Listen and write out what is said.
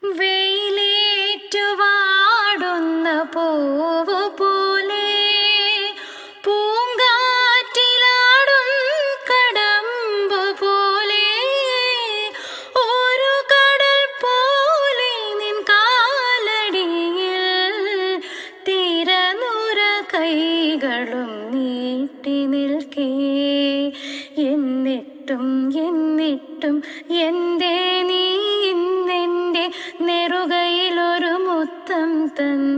വെയിലേറ്റുവാടുന്ന പൂവ് പോലെ പൂങ്കാറ്റിലാടും കടമ്പ് പോലെ ഒരു കടൽ പോലെ നിൻ കാലടിയിൽ തിരനുര കൈകളും നീട്ടി നിൽക്കേ. എന്നിട്ടും എന്തേ നീ ഇന്നെൻ്റെ നെറുകയിലൊരു മുത്തം തന്നു?